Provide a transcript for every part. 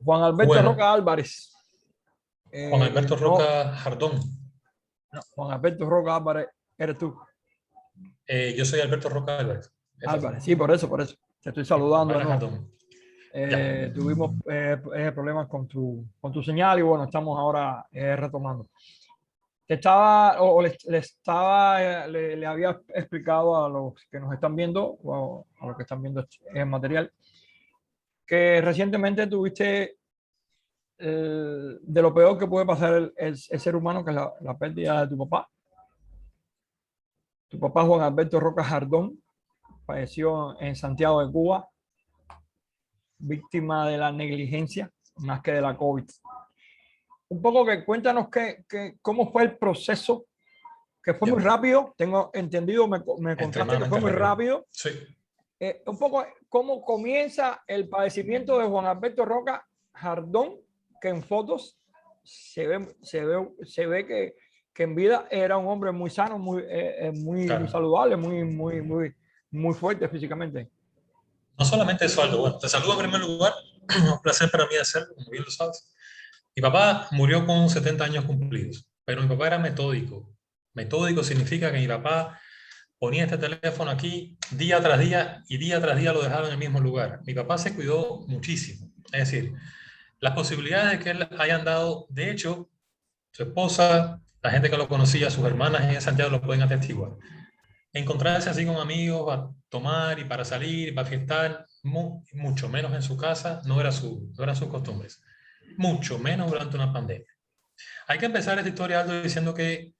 Juan Alberto Bueno, Roca Álvarez. Juan Alberto No, Roca Jardón. no, Juan Alberto Roca Álvarez, eres tú. Yo soy Alberto Roca Álvarez. Eso es. Álvarez, sí, por eso. Te estoy saludando de Álvarez nuevo. Jardón. Ya. Tuvimos problemas con tu señal y bueno, estamos ahora retomando. Te estaba, o le estaba, le había explicado a los que nos están viendo, o a los que están viendo el material, que recientemente tuviste de lo peor que puede pasar el ser humano, que es la pérdida de tu papá. Tu papá, Juan Alberto Roca Jardón, falleció en Santiago de Cuba, víctima de la negligencia más que de la COVID. Un poco que cuéntanos cómo fue el proceso, que fue muy Ya. rápido, tengo entendido, me contaste que fue Extremadamente muy rápido. rápido. Sí. Un poco cómo comienza el padecimiento de Juan Alberto Roca Jardón, que en fotos se ve que en vida era un hombre muy sano, muy Claro. saludable, muy fuerte físicamente. No solamente eso, Aldo. Bueno, te saludo en primer lugar. Un placer para mí hacerlo, como bien lo sabes. Mi papá murió con 70 años cumplidos, pero mi papá era metódico. Metódico significa que mi papá ponía este teléfono aquí día tras día y día tras día lo dejaba en el mismo lugar. Mi papá se cuidó muchísimo. Es decir, las posibilidades de que él haya andado, de hecho, su esposa, la gente que lo conocía, sus hermanas en Santiago lo pueden atestiguar. Encontrarse así con amigos, a tomar y para salir, para fiestar, mucho menos en su casa, no eran sus costumbres. Mucho menos durante una pandemia. Hay que empezar esta historia, Aldo, diciendo que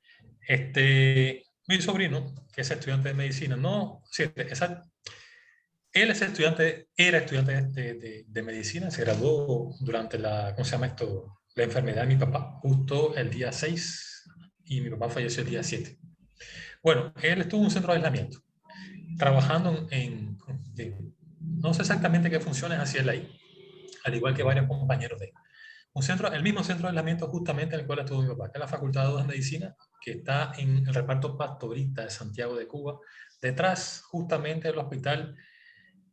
mi sobrino, que es estudiante de medicina, no, sí, él es estudiante, era estudiante de medicina, se graduó durante ¿cómo se llama esto? La enfermedad de mi papá, justo el día 6 y mi papá falleció el día 7. Bueno, él estuvo en un centro de aislamiento, trabajando no sé exactamente qué funciones hacía él ahí, al igual que varios compañeros de él. El mismo centro de aislamiento justamente en el cual estuvo mi papá, que es la Facultad de Medicina, que está en el reparto Pastorita de Santiago de Cuba, detrás justamente del hospital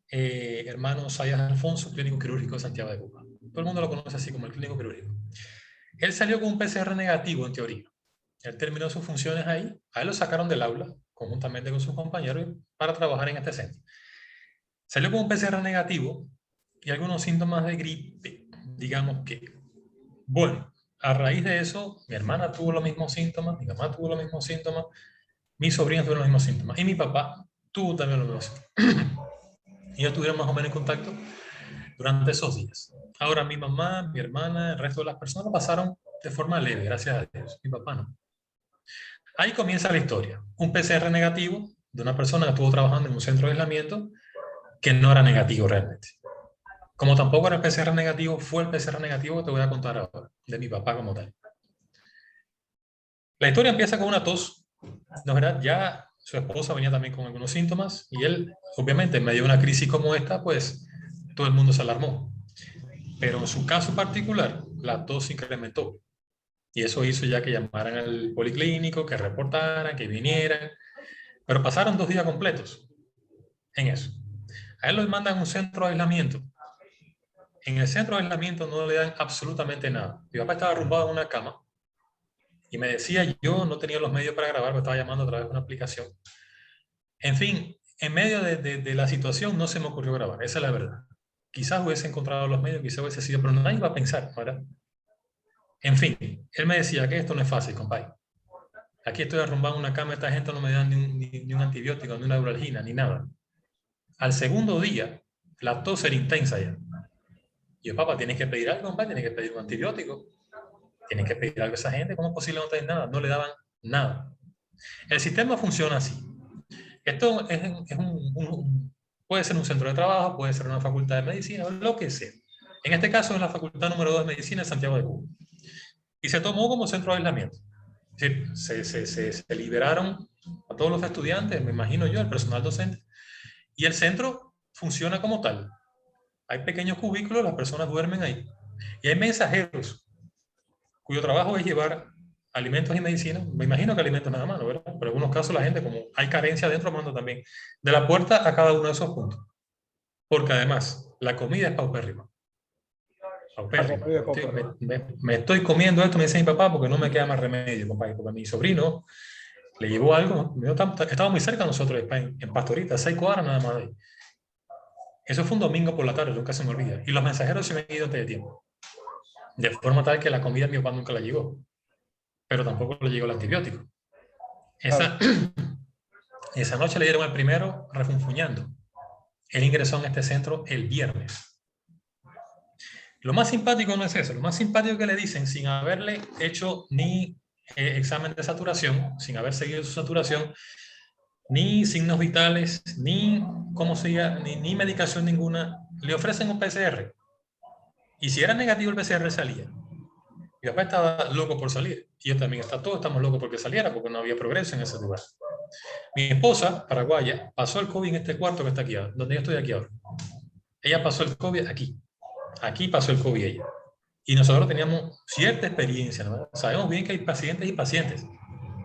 hermano Sayas Alfonso, Clínico Quirúrgico de Santiago de Cuba. Todo el mundo lo conoce así como el Clínico Quirúrgico. Él salió con un PCR negativo en teoría. Él terminó sus funciones ahí, a él lo sacaron del aula, conjuntamente con sus compañeros, para trabajar en este centro. Salió con un PCR negativo y algunos síntomas de gripe, digamos que. Bueno, a raíz de eso, mi hermana tuvo los mismos síntomas, mi mamá tuvo los mismos síntomas, mis sobrinos tuvieron los mismos síntomas y mi papá tuvo también los mismos síntomas. Y ellos estuvieron más o menos en contacto durante esos días. Ahora, mi mamá, mi hermana, el resto de las personas pasaron de forma leve, gracias a Dios. Mi papá no. Ahí comienza la historia. Un PCR negativo de una persona que estuvo trabajando en un centro de aislamiento que no era negativo realmente. Como tampoco era el PCR negativo, fue el PCR negativo que te voy a contar ahora, de mi papá como tal. La historia empieza con una tos. No, ¿verdad? Ya su esposa venía también con algunos síntomas y él, obviamente, en medio de una crisis como esta, pues todo el mundo se alarmó. Pero en su caso particular, la tos se incrementó. Y eso hizo ya que llamaran al policlínico, que reportaran, que vinieran. Pero pasaron 2 días completos en eso. A él lo mandan a un centro de aislamiento. En el centro de aislamiento no le dan absolutamente nada. Mi papá estaba arrumbado en una cama y me decía, yo no tenía los medios para grabar, me estaba llamando a través de una aplicación. En fin, en medio de la situación no se me ocurrió grabar, esa es la verdad. Quizás hubiese encontrado los medios, quizás hubiese sido, pero nadie iba a pensar, ¿verdad? En fin, él me decía que esto no es fácil, compadre. Aquí estoy arrumbado en una cama, esta gente no me da ni un antibiótico, ni una neuralgina, ni nada. Al segundo día, la tos era intensa ya. Y yo, papá, tienes que pedir algo, compadre, tienes que pedir un antibiótico, tienes que pedir algo a esa gente, ¿cómo es posible no tener nada? No le daban nada. El sistema funciona así. Esto puede ser un centro de trabajo, puede ser una facultad de medicina, lo que sea. En este caso es la facultad número 2 de medicina de Santiago de Cuba. Y se tomó como centro de aislamiento. Es decir, se liberaron a todos los estudiantes, me imagino yo, el personal docente, y el centro funciona como tal. Hay pequeños cubículos, las personas duermen ahí. Y hay mensajeros cuyo trabajo es llevar alimentos y medicinas. Me imagino que alimentos nada más, ¿no? ¿Verdad? Pero en algunos casos la gente, como hay carencia adentro, manda también de la puerta a cada uno de esos puntos. Porque además, la comida es paupérrima. Paupérrimo. remedio de copia. Me estoy comiendo esto, me dice mi papá, porque no me queda más remedio, papá. Y porque mi sobrino le llevó algo, estaba muy cerca de nosotros, en Pastorita, 6 cuadras nada más de ahí. Eso fue un domingo por la tarde, nunca se me olvida. Y los mensajeros se me han ido antes de tiempo. De forma tal que la comida de mi papá nunca la llegó. Pero tampoco le llegó el antibiótico. Claro. Esa noche le dieron el primero refunfuñando. Él ingresó en este centro el viernes. Lo más simpático no es eso. Lo más simpático que le dicen, sin haberle hecho ni examen de saturación, sin haber seguido su saturación, ni signos vitales, ni, ¿cómo se llama? Ni medicación ninguna, le ofrecen un PCR. Y si era negativo el PCR, salía. Mi papá estaba loco por salir. Y yo también, todos estamos locos porque saliera, porque no había progreso en ese lugar. Mi esposa, paraguaya, pasó el COVID en este cuarto que está aquí, donde yo estoy aquí ahora. Ella pasó el COVID aquí. Aquí pasó el COVID ella. Y nosotros teníamos cierta experiencia, ¿no? Sabemos bien que hay pacientes y pacientes.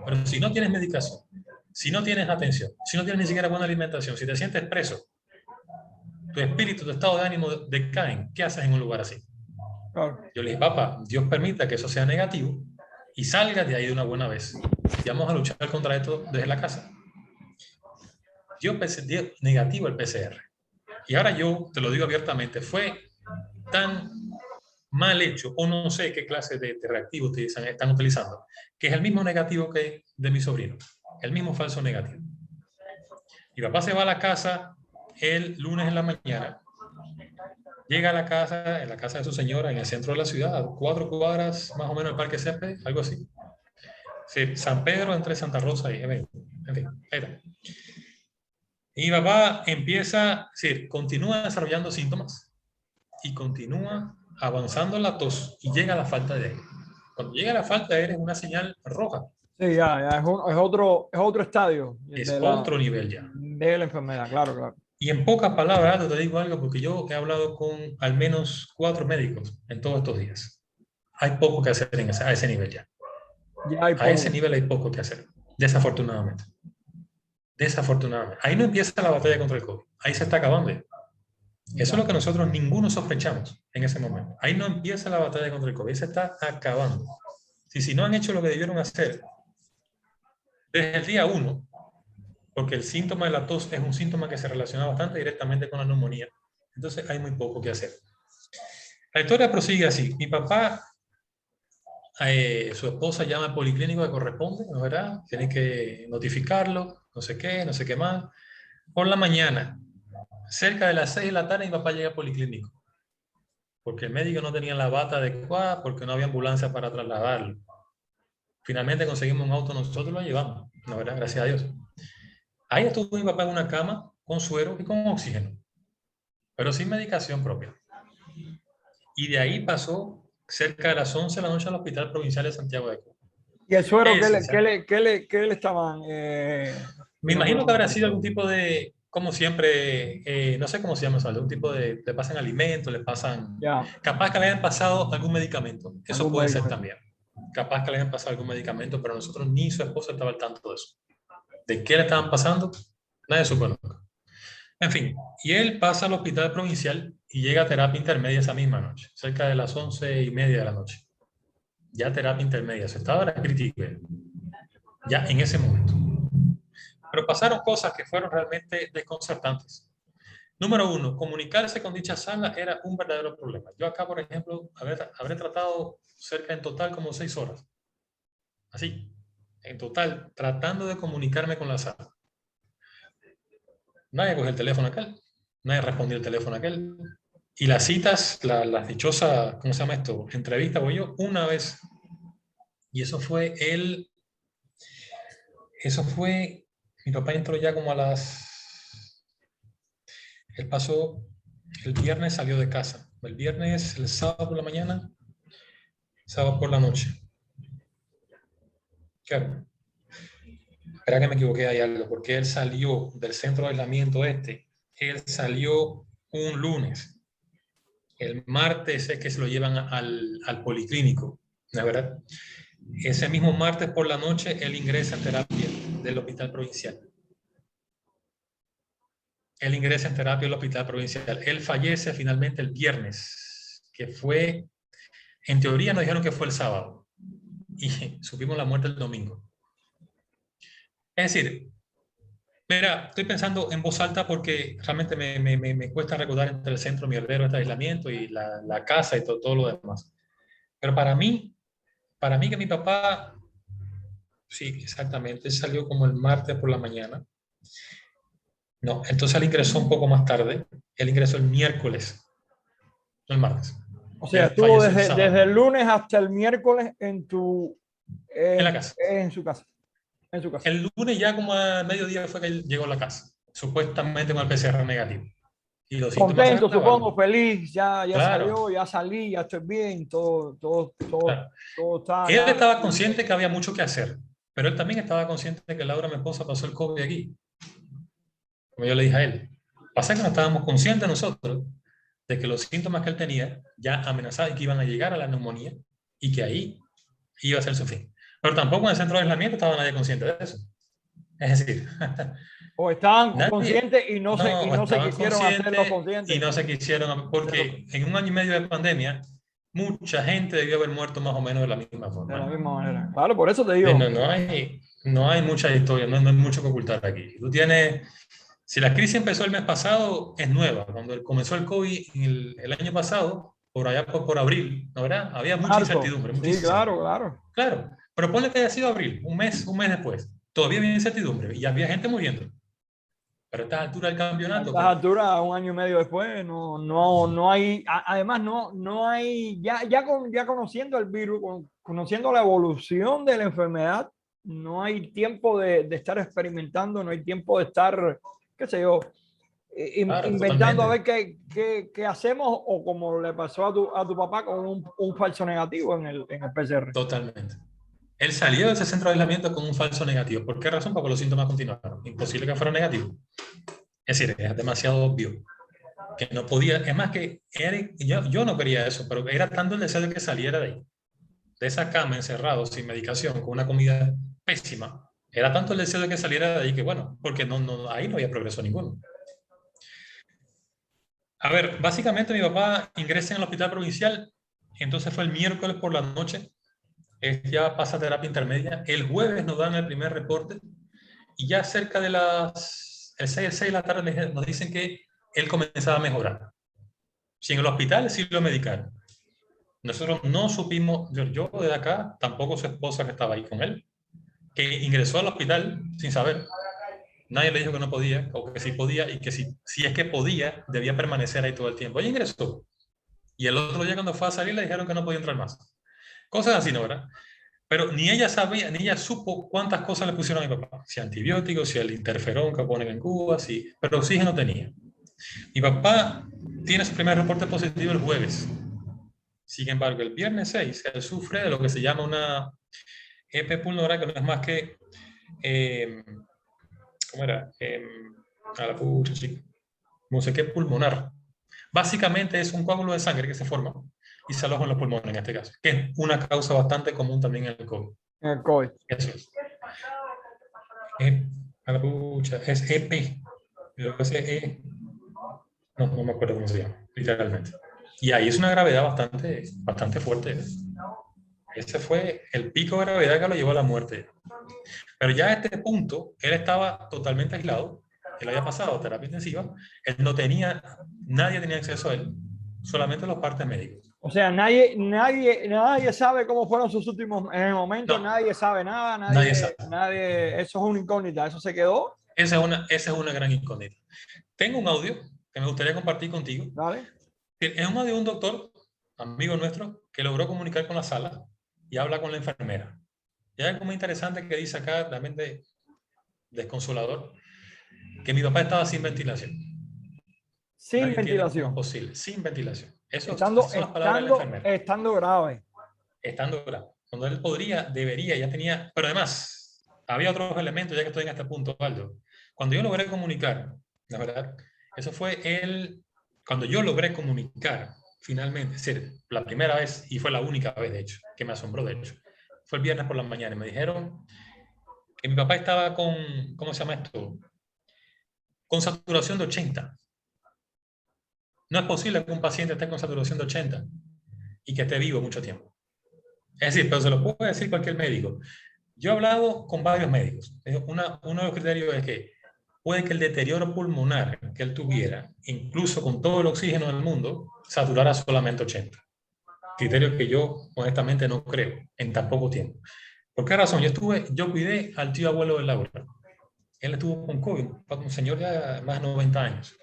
Pero si no tienes medicación, si no tienes atención, si no tienes ni siquiera buena alimentación, si te sientes preso, tu espíritu, tu estado de ánimo decaen, ¿qué haces en un lugar así? Claro. Yo le dije, papá, Dios permita que eso sea negativo y salga de ahí de una buena vez. Y vamos a luchar contra esto desde la casa. Dio negativo el PCR. Y ahora yo te lo digo abiertamente, fue tan mal hecho, o no sé qué clase de reactivo están utilizando, que es el mismo negativo que de mi sobrino, el mismo falso negativo. Mi papá se va a la casa el lunes en la mañana, llega a la casa, en la casa de su señora, en el centro de la ciudad, a 4 cuadras más o menos del Parque Césped, algo así. Sí, San Pedro entre Santa Rosa y en fin, ahí está. Y mi papá empieza, sí, continúa desarrollando síntomas y continúa avanzando la tos y llega a la falta de aire. Cuando llega a la falta de aire es una señal roja. Sí, ya es otro estadio Es otro nivel ya. de la enfermedad, claro, claro. Y en pocas palabras, te digo algo, porque yo he hablado con al menos 4 médicos en todos estos días. Hay poco que hacer a ese nivel ya. Ya hay A ese poco. nivel hay poco que hacer, desafortunadamente. Desafortunadamente. Ahí no empieza la batalla contra el COVID. Ahí se está acabando. Eso es lo que nosotros ninguno sospechamos en ese momento. Ahí no empieza la batalla contra el COVID, se está acabando. Si no han hecho lo que debieron hacer desde el día 1, porque el síntoma de la tos es un síntoma que se relaciona bastante directamente con la neumonía, entonces hay muy poco que hacer. La historia prosigue así. Mi papá, su esposa llama al policlínico que corresponde, ¿no es verdad? Tiene que notificarlo, no sé qué más. Por la mañana, cerca de las 6 de la tarde, mi papá llega al policlínico, porque el médico no tenía la bata adecuada, porque no había ambulancia para trasladarlo. Finalmente conseguimos un auto, nosotros lo llevamos, ¿no verdad? Gracias a Dios. Ahí estuvo mi papá en una cama, con suero y con oxígeno, pero sin medicación propia. Y de ahí pasó cerca de las 11 de la noche al Hospital Provincial de Santiago de Cuba. ¿Y el suero qué le estaban? Me imagino que habrá sido algún tipo de, como siempre, no sé cómo se llama eso, algún tipo de, le pasan alimentos, le pasan, Ya, capaz que le hayan pasado algún medicamento, eso algún puede ser medicamento. también. Capaz que le hayan pasado algún medicamento, pero nosotros ni su esposa estaba al tanto de eso. ¿De qué le estaban pasando? Nadie supo nunca. En fin, y él pasa al hospital provincial y llega a terapia intermedia esa misma noche, cerca de las 11:30 de la noche. Ya terapia intermedia, su estado era crítico, ya en ese momento. Pero pasaron cosas que fueron realmente desconcertantes. Número 1, comunicarse con dicha sala era un verdadero problema. Yo acá, por ejemplo, habré tratado cerca en total como 6 horas. Así, en total, tratando de comunicarme con la sala. Nadie cogió el teléfono aquel, nadie respondió el teléfono aquel. Y las citas, las dichosas, ¿cómo se llama esto? Entrevistas, voy yo una vez. Y eso fue mi papá entró ya como él pasó, el viernes salió de casa. El sábado por la mañana, sábado por la noche. Claro. Espera que me equivoqué ahí algo, porque él salió del centro de aislamiento él salió un lunes. El martes es que se lo llevan al policlínico, ¿no es verdad? Ese mismo martes por la noche, él ingresa en terapia del hospital provincial. Él ingresa en terapia del hospital provincial. Él fallece finalmente el viernes que fue, en teoría nos dijeron que fue el sábado y supimos la muerte el domingo. Es decir, mira, estoy pensando en voz alta porque realmente me cuesta recordar entre el centro mierdero, este aislamiento y la casa y todo lo demás. Pero para mí que mi papá, sí, exactamente, salió como el martes por la mañana. No, entonces él ingresó un poco más tarde. Él ingresó el miércoles, no el martes. O sea, Él estuvo falleció el desde el sábado lunes hasta el miércoles en la casa. en su casa. En su casa. El lunes ya como a mediodía fue que él llegó a la casa, supuestamente con el PCR negativo. Y los síntomas se Contento, supongo, agravaron. feliz, ya Claro, salió, ya salí, ya estoy bien, claro. todo está Él ya. estaba consciente que había mucho que hacer, pero él también estaba consciente de que Laura, mi esposa, pasó el COVID aquí, como yo le dije a él. Pasa que no estábamos conscientes nosotros de que los síntomas que él tenía ya amenazaban y que iban a llegar a la neumonía y que ahí iba a ser su fin. Pero tampoco en el centro de aislamiento estaba nadie consciente de eso. Es decir, O estaban nadie, conscientes y no, no se estaban quisieron hacerlo conscientes y conscientes. no se quisieron, porque en un año y medio de pandemia, mucha gente debió haber muerto más o menos de la misma De la forma. misma manera. Claro, por eso te Sí, digo. no hay mucha historia, no hay mucho que ocultar aquí. Tú tienes, si la crisis empezó el mes pasado, es nueva. Cuando comenzó el COVID el año pasado, por allá por abril, ¿no verdad? Había mucha Marzo. incertidumbre, Sí, muchísima. claro, claro. Claro, pero ponle que haya sido abril, un mes después. Todavía había incertidumbre y había gente muriendo. Pero a esta altura del A campeonato, estas alturas, un año y medio después, no hay, además no hay, ya conociendo el virus, conociendo la evolución de la enfermedad, no hay tiempo de estar experimentando, no hay tiempo de estar, qué sé yo, claro, inventando a ver totalmente. qué hacemos, o como le pasó a tu papá con un falso negativo en el PCR. Totalmente. Él salió de ese centro de aislamiento con un falso negativo. ¿Por qué razón? Porque los síntomas continuaron. Imposible que fuera negativo. Es decir, es demasiado obvio que no podía. Es más que yo no quería eso, pero era tanto el deseo de que saliera de ahí, de esa cama encerrado, sin medicación, con una comida pésima. Era tanto el deseo de que saliera de ahí que, bueno, porque ahí no había progreso ninguno. A ver, básicamente mi papá ingresa en el hospital provincial, entonces fue el miércoles por la noche, ya pasa a terapia intermedia. El jueves nos dan el primer reporte y ya cerca de el 6 de la tarde nos dicen que él comenzaba a mejorar. Si en el hospital sí lo medicaron. Nosotros no supimos, yo desde acá, tampoco su esposa que estaba ahí con él, que ingresó al hospital sin saber. Nadie le dijo que no podía, o que sí podía, y que si es que podía, debía permanecer ahí todo el tiempo. Ella ingresó. Y el otro día cuando fue a salir le dijeron que no podía entrar más. Cosas así, ¿no, verdad? Pero ni ella sabía, ni ella supo cuántas cosas le pusieron a mi papá. Si antibióticos, si el interferón que ponen en Cuba, si, pero oxígeno tenía. Mi papá tiene su primer reporte positivo el jueves. Sin embargo, el viernes 6, él sufre de lo que se llama una EP pulmonar, que no es más que, eh, ¿cómo era? A la pucha, chico. No sé qué pulmonar. Básicamente es un coágulo de sangre que se forma y se aloja en los pulmones en este caso, que es una causa bastante común también en el COVID. En el COVID. Eso es. A la pucha, es EP. Lo que es no me acuerdo cómo se llama, literalmente. Y ahí es una gravedad bastante fuerte. Ese fue el pico de gravedad que lo llevó a la muerte. Pero ya a este punto, él estaba totalmente aislado, él había pasado terapia intensiva, él no tenía, nadie tenía acceso a él, solamente los partes médicos. O sea, nadie sabe cómo fueron sus últimos en el momento, No, nadie sabe nada, nadie sabe. eso es una incógnita, eso se quedó, Esa es una gran incógnita. Tengo un audio que me gustaría compartir contigo. ¿vale? Es un audio de un doctor, amigo nuestro, que logró comunicar con la sala y habla con la enfermera. Y hay algo muy interesante que dice acá, realmente desconsolador, que mi papá estaba sin ventilación. Sin Nadie entiende cómo es ventilación, posible, sin ventilación. Esas son las palabras de la enfermera. estando grave. Estando grave. Cuando él podría, debería, ya tenía. Pero además, había otros elementos, ya que estoy en este punto, Aldo. Cuando yo logré comunicar, la verdad, eso fue él. Cuando yo logré comunicar, finalmente, es decir, la primera vez, y fue la única vez, de hecho, que me asombró, de hecho, fue el viernes por la mañana. Y me dijeron que mi papá estaba con, ¿cómo se llama esto? Con saturación de 80. No es posible que un paciente esté con saturación de 80 y que esté vivo mucho tiempo. Es decir, pero se lo puede decir cualquier médico. Yo he hablado con varios médicos. Uno de los criterios es que puede que el deterioro pulmonar que él tuviera, incluso con todo el oxígeno del mundo, saturara solamente 80. Criterio que yo honestamente no creo en tan poco tiempo. ¿Por qué razón? Yo cuidé al tío abuelo de Laura. Él estuvo con COVID, un señor ya de más de 90 años.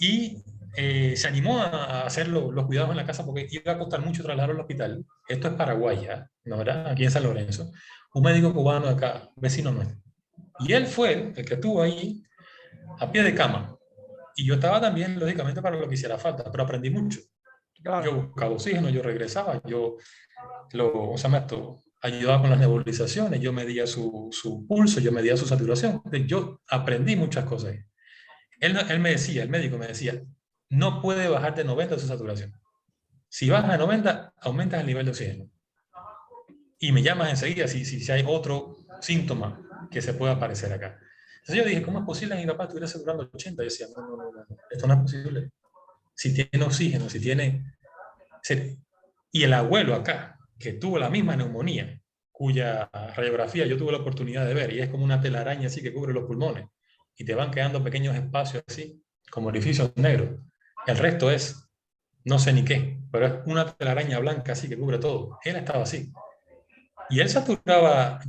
Y se animó a hacer los cuidados en la casa porque iba a costar mucho trasladarlo al hospital. Esto es Paraguay, ¿ya? ¿No, verdad? Aquí en San Lorenzo. Un médico cubano de acá, vecino nuestro. Y él fue el que estuvo ahí a pie de cama. Y yo estaba también, lógicamente, para lo que hiciera falta, pero aprendí mucho. Yo Claro, buscaba oxígeno, yo regresaba, o sea, esto, ayudaba con las nebulizaciones, yo medía su pulso, yo medía su saturación. Yo aprendí muchas cosas. Él me decía, el médico me decía, no puede bajar de 90 su saturación. Si baja de 90, aumentas el nivel de oxígeno. Y me llamas enseguida si hay otro síntoma que se pueda aparecer acá. Entonces yo dije, ¿cómo es posible que mi papá estuviera saturando 80? Yo decía, no, esto no es posible. Si tiene oxígeno, si tiene... Y el abuelo acá, que tuvo la misma neumonía, cuya radiografía yo tuve la oportunidad de ver, y es como una telaraña así que cubre los pulmones, y te van quedando pequeños espacios así, como orificios negros. El resto es, no sé ni qué, pero es una telaraña blanca así que cubre todo. Él estaba así. Y él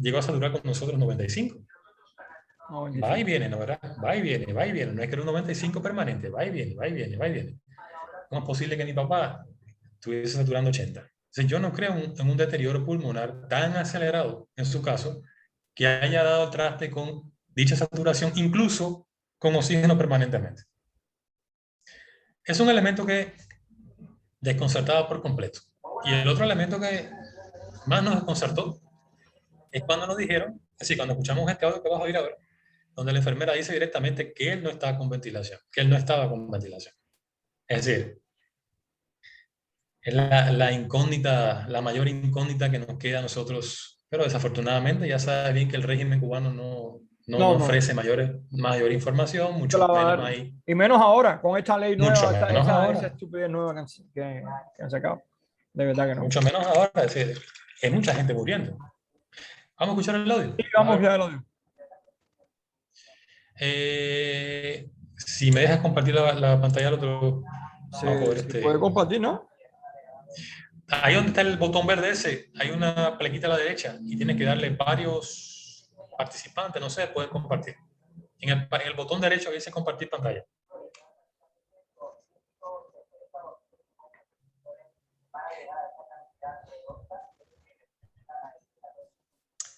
llegó a saturar con nosotros 95. Va y 95. viene, ¿no, verdad? Va y viene, va y viene. No es que era un 95 permanente, va y viene, va y viene, va y viene. ¿Cómo es posible que mi papá estuviese saturando 80? Entonces, yo no creo en un deterioro pulmonar tan acelerado, en su caso, que haya dado el traste con dicha saturación, incluso con oxígeno permanentemente. Es un elemento que desconcertaba por completo. Y el otro elemento que más nos desconcertó es cuando nos dijeron, es decir, cuando escuchamos este audio que vas a oír ahora, donde la enfermera dice directamente que él no estaba con ventilación, que él no estaba con ventilación. Es decir, es la incógnita, la mayor incógnita que nos queda a nosotros, pero desafortunadamente ya sabes bien que el régimen cubano no No, no. ofrece mayor información, Se la mucho va a menos dar. ahí, Y menos ahora, con esta ley mucho nueva, menos esa ahora, estupidez nueva que han sacado. De verdad que no. mucho menos ahora, es decir, hay mucha gente muriendo. Vamos a escuchar el audio. Sí, A vamos ver. ya el audio. Si me dejas compartir la pantalla, al otro, vamos a ver Se puede compartir, ¿no? Ahí donde está el botón verde ese, hay una flequita a la derecha y tienes que darle varios participantes, no sé, pueden compartir. En el botón derecho que dice compartir pantalla.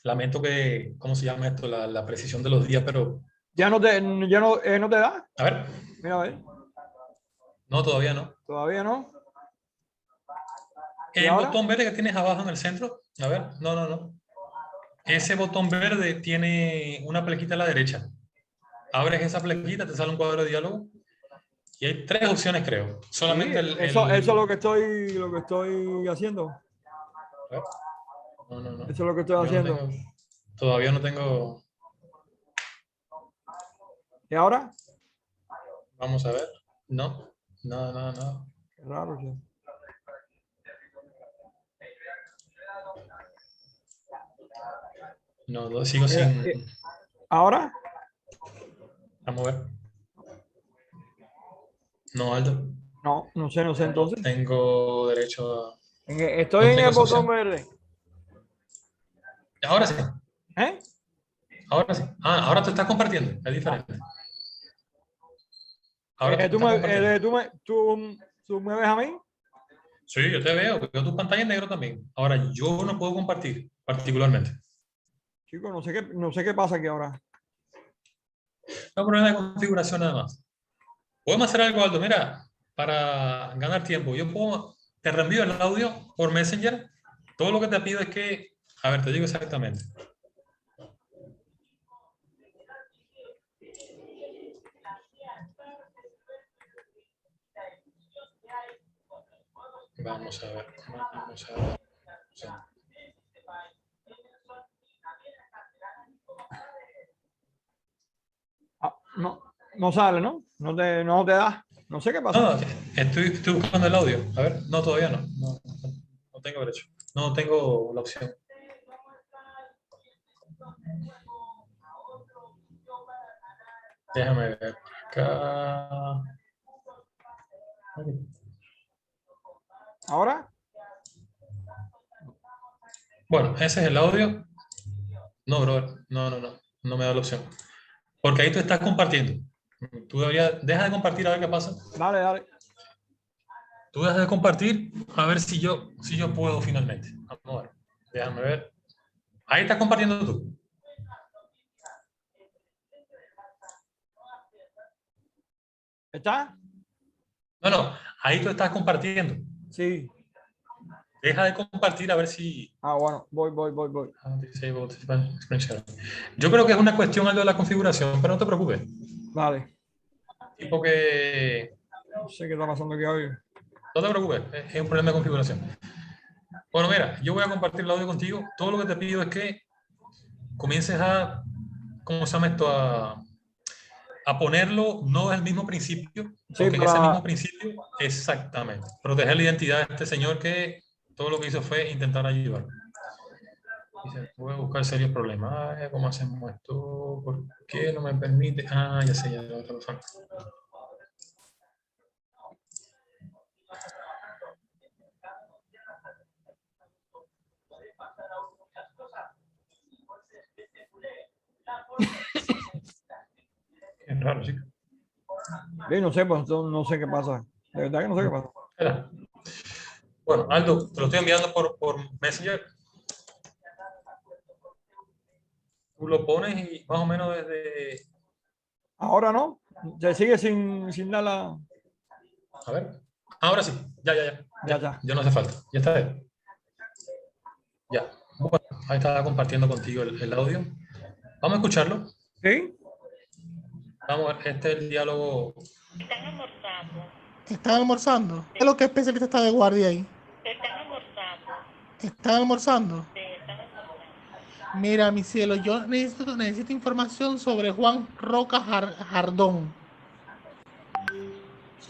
Lamento que, ¿cómo se llama esto? La precisión de los días, pero No te da. a ver, Mira, a ver. no, todavía no. Todavía no. ¿Y El ahora? botón verde que tienes abajo en el centro, a ver, no. Ese botón verde tiene una flequita a la derecha. Abres esa flequita, te sale un cuadro de diálogo y hay tres opciones, creo. Sí, Solamente eso es lo que estoy haciendo. A ver, no. Eso es lo que estoy Yo no haciendo. tengo, todavía no tengo. ¿Y ahora? Vamos a ver. No. Qué raro, sí. No, sigo Mira, sin. ¿ahora? Vamos a ver. No, Aldo. No sé No entonces. tengo derecho a. Estoy No en tengo el esa botón opción. verde. Ahora sí. ¿Eh? Ahora sí. Ah, ahora te estás compartiendo. Es diferente. Ahora te ¿Tú estás me, compartiendo. tú me ves a mí? Sí, yo te veo. Veo tu pantalla en negro también. Ahora yo no puedo compartir, particularmente. Chico, no sé qué pasa aquí ahora. No, problema de configuración nada más. Podemos hacer algo, Aldo. Mira, para ganar tiempo, te reenvío el audio por Messenger. Todo lo que te pido es que, a ver, te digo exactamente. Vamos a ver. No sale, ¿no? No te da. No sé qué pasa. No, estoy buscando el audio. A ver, no, todavía no. No tengo derecho. No tengo la opción. Déjame ver acá. ¿Ahora? Bueno, ese es el audio. No, brother. No me da la opción. Porque ahí tú estás compartiendo. Tú deberías, deja de compartir a ver qué pasa. Dale, dale. Tú dejas de compartir a ver si yo puedo finalmente. Vamos a ver. Déjame ver. Ahí estás compartiendo tú. ¿Está? No. Ahí tú estás compartiendo. Sí. Deja de compartir a ver si... Ah, bueno, voy. Yo creo que es una cuestión algo de la configuración, pero no te preocupes. Dale. Tipo que... No sé qué está pasando aquí hoy. No te preocupes, es un problema de configuración. Bueno, mira, yo voy a compartir el audio contigo. Todo lo que te pido es que comiences a... ¿Cómo se llama esto? A ponerlo no es el mismo principio, Sí, porque en ese mismo principio, exactamente, proteger la identidad de este señor que todo lo que hizo fue intentar ayudar. Dice, voy a buscar serios problemas. Ay, ¿cómo hacemos esto? ¿Por qué no me permite? Ah, ya sé, ya la otra persona. Es raro, sí. Sí, no sé, pues no sé qué pasa. De verdad que no sé qué pasa. Espera. Bueno, Aldo, te lo estoy enviando por Messenger. Tú lo pones y más o menos desde... Ahora no. Se sigue sin dar la... A ver. Ahora sí. Ya. Ya. Ya no hace falta. Ya está bien. Ya. Bueno, ahí estaba compartiendo contigo el audio. Vamos a escucharlo. ¿Sí? Vamos a ver, este es el diálogo. Están almorzando. ¿Están almorzando? ¿Qué es lo que el especialista está de guardia ahí? Están almorzando. ¿Están almorzando? Sí, están almorzando. Mira, mi cielo, yo necesito información sobre Juan Roca Jardón,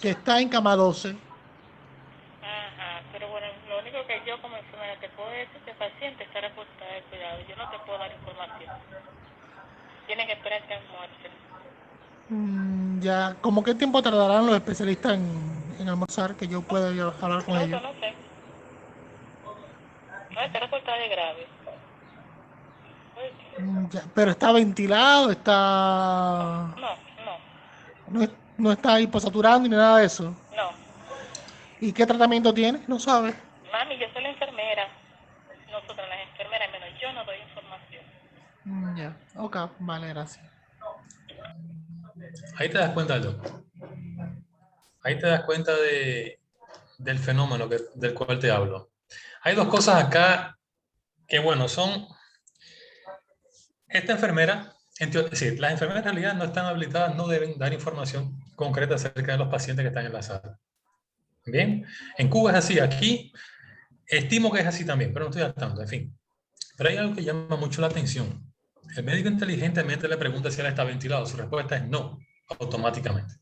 que está en cama 12. Ajá, pero bueno, lo único que yo como enfermera te puedo decir es que el paciente está reportado de cuidado. Yo no te puedo dar información. Tienes que esperar que almuerce. Ya, ¿cómo qué tiempo tardarán los especialistas en almorzar que yo pueda ir a hablar con ellos? No sé. No, está reportado de grave. Ya, pero está ventilado, está... No. No está hiposaturando ni nada de eso. No. ¿Y qué tratamiento tiene? No sabe. Mami, yo soy la enfermera. Nosotros las enfermeras, menos yo no doy información. Ya, ok, vale, gracias. Ahí te das cuenta, Aldo. Ahí te das cuenta del fenómeno del cual te hablo. Hay dos cosas acá que, bueno, son... Esta enfermera, es decir, las enfermeras en realidad no están habilitadas, no deben dar información concreta acerca de los pacientes que están en la sala. Bien, en Cuba es así, aquí estimo que es así también, pero no estoy al tanto, en fin. Pero hay algo que llama mucho la atención. El médico inteligentemente le pregunta si él está ventilado. Su respuesta es no, automáticamente.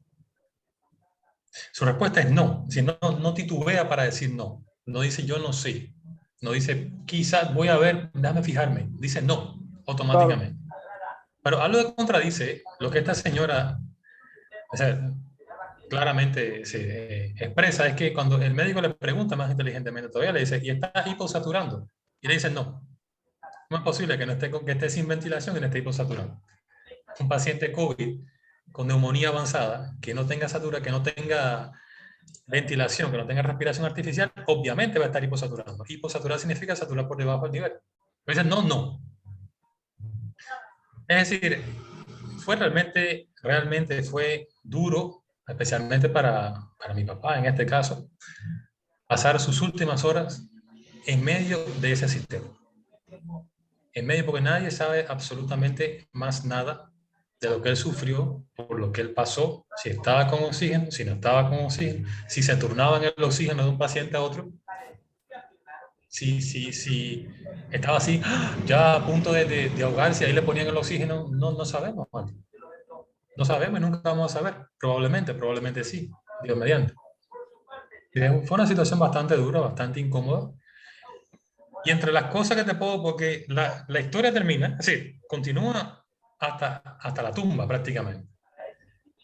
Su respuesta es no. Si no titubea para decir no. No dice yo no sé. No dice quizás voy a ver, déjame fijarme. Dice no, automáticamente. Pero algo que contradice lo que esta señora, o sea, claramente se expresa es que cuando el médico le pregunta más inteligentemente todavía, le dice, ¿y está hiposaturando? Y le dice no. No es posible que esté sin ventilación y no esté hiposaturando. Un paciente COVID con neumonía avanzada, que no tenga que no tenga ventilación, que no tenga respiración artificial, obviamente va a estar hiposaturando. Hiposaturar significa saturar por debajo del nivel. Pero dicen, no. Es decir, fue realmente fue duro, especialmente para mi papá en este caso, pasar sus últimas horas en medio de ese sistema. En medio porque nadie sabe absolutamente más nada de lo que él sufrió, por lo que él pasó, si estaba con oxígeno, si no estaba con oxígeno, si se turnaban el oxígeno de un paciente a otro, si estaba así, ya a punto de ahogarse, ahí le ponían el oxígeno, no sabemos, Juan. No sabemos y nunca vamos a saber. Probablemente sí. Dios mediante. Fue una situación bastante dura, bastante incómoda. Y entre las cosas que te puedo, porque la historia termina, es decir, continúa hasta la tumba prácticamente.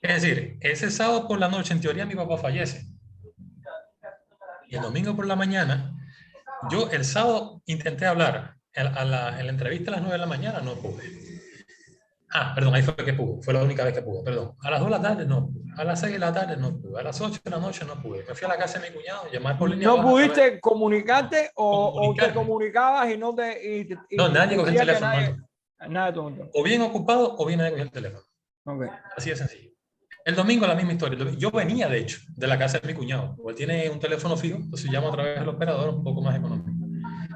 Es decir, ese sábado por la noche, en teoría, mi papá fallece. Y el domingo por la mañana, yo el sábado intenté hablar. En la entrevista a las 9 de la mañana no pude. Perdón, ahí fue que pude. Fue la única vez que pude, perdón. A las 2 de la tarde no pude. A las 6 de la tarde no pude. A las 8 de la noche no pude. Me fui a la casa de mi cuñado, llamar por línea ¿No baja. pudiste comunicarte o te Comunicarme. comunicabas y no te... No, nadie cogió el decía que teléfono. nadie te contó? O bien ocupado o bien nadie cogió el teléfono. Okay. Así de sencillo. El domingo la misma historia. Yo venía, de hecho, de la casa de mi cuñado. Él tiene un teléfono fijo, entonces llamo a través del operador, un poco más económico.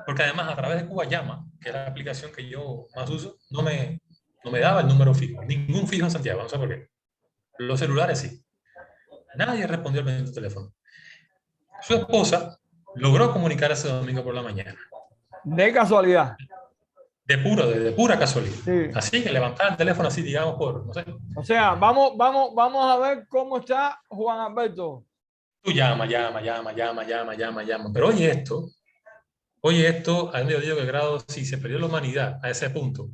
Porque además, a través de Cuba Llama, que es la aplicación que yo más uso, no me daba el número fijo. Ningún fijo en Santiago, no sé por qué. Los celulares sí. Nadie respondió al bendito teléfono. Su esposa logró comunicar ese domingo por la mañana. De casualidad. De pura casualidad. Sí. Así que levantar el teléfono así, digamos, no sé. O sea, vamos a ver cómo está Juan Alberto. Tú llama. Pero oye esto, a mí yo digo que grado, si se perdió la humanidad a ese punto.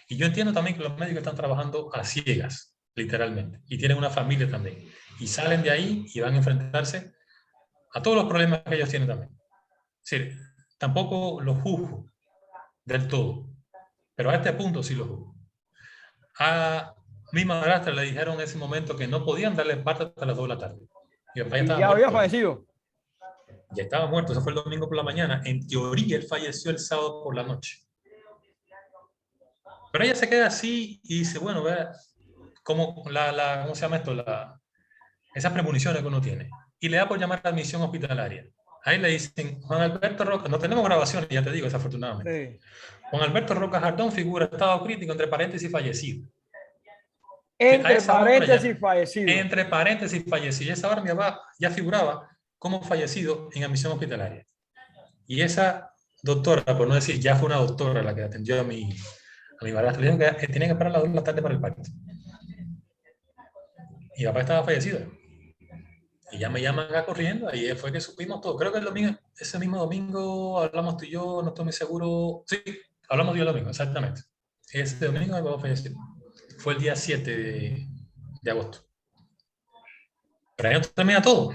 Y yo entiendo también que los médicos están trabajando a ciegas, literalmente. Y tienen una familia también. Y salen de ahí y van a enfrentarse a todos los problemas que ellos tienen también. Es decir, tampoco los juzgo del todo. Pero a este punto sí los juzgo. A mi madrastra le dijeron en ese momento que no podían darle parte hasta las 2 de la tarde. Y ya había fallecido. Ya estaba muerto, eso fue el domingo por la mañana. En teoría, él falleció el sábado por la noche. Pero ella se queda así y dice, bueno, vea, como ¿cómo se llama esto? Esas premoniciones que uno tiene. Y le da por llamar a admisión hospitalaria. Ahí le dicen, Juan Alberto Roca, no tenemos grabaciones, ya te digo, desafortunadamente. Sí. Juan Alberto Roca Jardón figura estado crítico, entre paréntesis, fallecido. Entre paréntesis, fallecido. Entre paréntesis, fallecido. Y esa hora mi papá ya figuraba como fallecido en admisión hospitalaria. Y esa doctora, por no decir, ya fue una doctora la que atendió a mi madrastra, le dijeron que tenía que esperar a las 2 de la tarde para el parto. Y mi papá estaba fallecido. Y ya me llaman acá corriendo, ahí fue que supimos todo. Creo que ese mismo domingo hablamos tú y yo, no estoy muy seguro. Sí, hablamos tú y yo el domingo, exactamente. Ese domingo mi papá falleció. Fue el día 7 de agosto. Pero ahí no termina todo.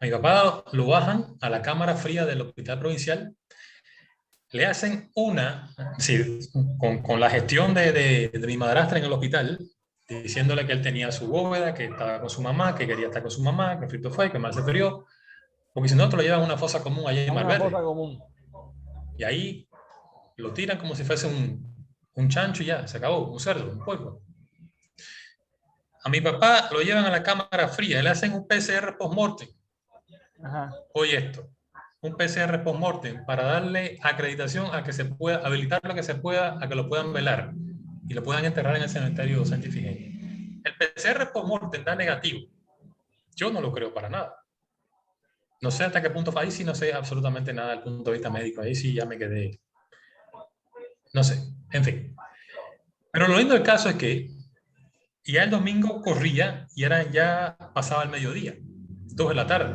A mi papá lo bajan a la cámara fría del hospital provincial, le hacen con la gestión de mi madrastra en el hospital, diciéndole que él tenía su bóveda, que estaba con su mamá, que quería estar con su mamá, que frito fue, que mal se ferió, porque si no, te lo llevan a una fosa común allá en Malverde. Una fosa común. Y ahí lo tiran como si fuese un chancho y ya, se acabó, un cerdo, un polvo. A mi papá lo llevan a la cámara fría, le hacen un PCR post-mortem. Oye esto, un PCR post-mortem para darle acreditación a que se pueda, habilitar lo que se pueda, a que lo puedan velar y lo puedan enterrar en el cementerio santificeño. El PCR post-mortem da negativo. Yo no lo creo para nada. No sé hasta qué punto fue ahí, sí no sé absolutamente nada desde el punto de vista médico. Ahí sí ya me quedé. No sé, en fin. Pero lo lindo del caso es que ya el domingo corría y ya pasaba el mediodía, 2 de la tarde.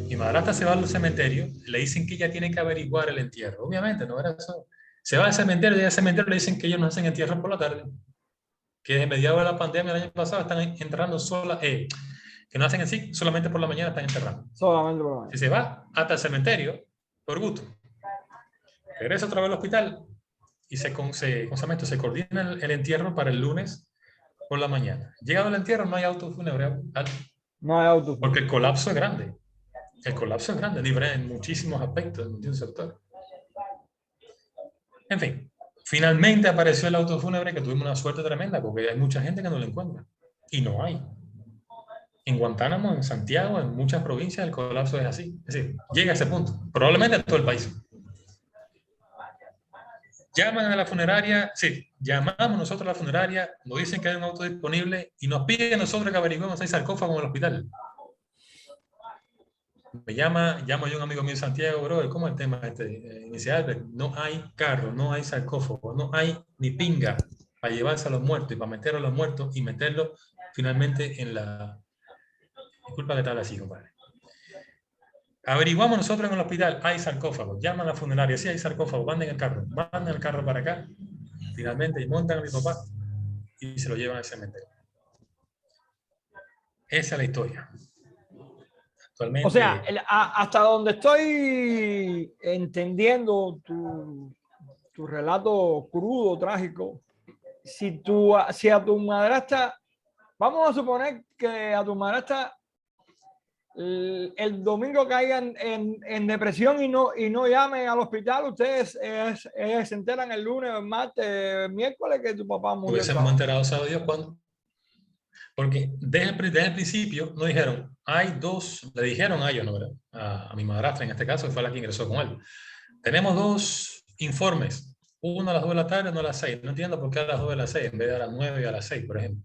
Mi madrastra se va al cementerio, le dicen que ella tiene que averiguar el entierro. Obviamente, no era eso. Se va al cementerio y al cementerio le dicen que ellos no hacen entierros por la tarde. Que desde mediados de la pandemia el año pasado están enterrando que no hacen así, solamente por la mañana están enterrando. Solamente por la mañana. Si se va hasta el cementerio, por gusto, regresa otra vez al hospital y se coordina el entierro para el lunes por la mañana. Llegado el entierro, no hay auto fúnebre. No hay auto. Porque el colapso es grande. El colapso es grande, en muchísimos aspectos, en muchísimos sectores. En fin, finalmente apareció el auto fúnebre, que tuvimos una suerte tremenda, porque hay mucha gente que no lo encuentra. Y no hay. En Guantánamo, en Santiago, en muchas provincias, el colapso es así. Es decir, llega a ese punto. Probablemente en todo el país. Llaman a la funeraria, sí, llamamos nosotros a la funeraria, nos dicen que hay un auto disponible y nos piden nosotros que averiguemos si hay sarcófago en el hospital. Llamo yo a un amigo mío en Santiago, bro, ¿cómo es el tema inicial? No hay carro, no hay sarcófago, no hay ni pinga para llevarse a los muertos y para meter a los muertos y meterlos finalmente en Disculpa que te hable así, compadre. Averiguamos nosotros en el hospital, hay sarcófagos, llaman a la funeraria, sí hay sarcófagos, manden el carro para acá, finalmente, y montan a mi papá y se lo llevan al cementerio. Esa es la historia. Actualmente, O sea, hasta donde estoy entendiendo tu relato crudo, trágico, si a tu madrastra, vamos a suponer que a tu madrastra el domingo caigan en depresión y no llamen al hospital, ustedes se enteran el lunes, el martes, el miércoles que tu papá murió. hubiésemos enterado, ¿sabe Dios cuándo? Porque desde el principio nos dijeron, hay dos, le dijeron a ellos, ¿no, verdad? A mi madrastra en este caso, que fue la que ingresó con él. Tenemos dos informes, uno a las 2 de la tarde, uno a las 6. No entiendo por qué a las 2 de las 6 en vez de a las 9 y a las 6, por ejemplo.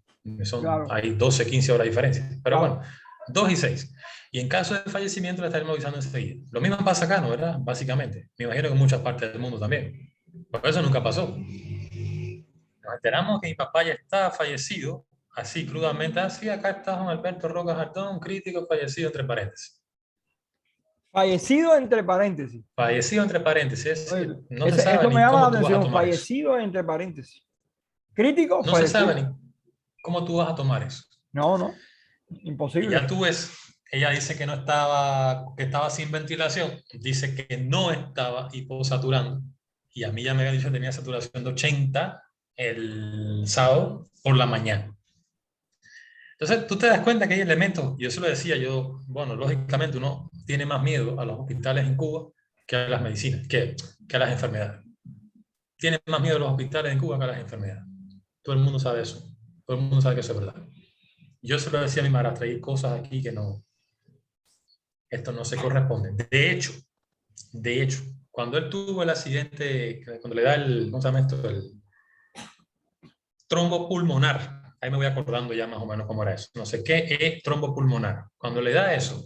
Claro. Hay 12, 15 horas de diferencia. Pero Claro. bueno, 2 y 6. Y en caso de fallecimiento le estaremos avisando enseguida. Lo mismo pasa acá, ¿no, verdad? Básicamente. Me imagino que en muchas partes del mundo también. Pero eso nunca pasó. Nos enteramos que mi papá ya estaba fallecido, así crudamente. Así, acá está Juan Alberto Roca Jardón, un crítico fallecido entre paréntesis. Fallecido entre paréntesis. Fallecido entre paréntesis. Es decir, no se Eso sabe me ni llama la cómo tú vas a atención. tomar eso. Fallecido entre paréntesis. Crítico, No se fallecido. sabe ni cómo tú vas a tomar eso. No. Y Imposible. ya tú ves, ella dice que no estaba, que estaba sin ventilación, dice que no estaba hiposaturando, y a mí ya me había dicho que tenía saturación de 80 el sábado por la mañana. Entonces tú te das cuenta que hay elementos, y eso lo decía yo, bueno, lógicamente uno tiene más miedo a los hospitales en Cuba que a las medicinas, que a las enfermedades. Tiene más miedo a los hospitales en Cuba que a las enfermedades. Todo el mundo sabe eso. Todo el mundo sabe que eso es verdad. Yo se lo decía a mi madrastra, hay cosas aquí que no, esto no se corresponde. De hecho, cuando él tuvo el accidente, cuando le da el, ¿cómo se llama esto? El trombo pulmonar, ahí me voy acordando ya más o menos cómo era eso. No sé qué es trombo pulmonar. Cuando le da eso,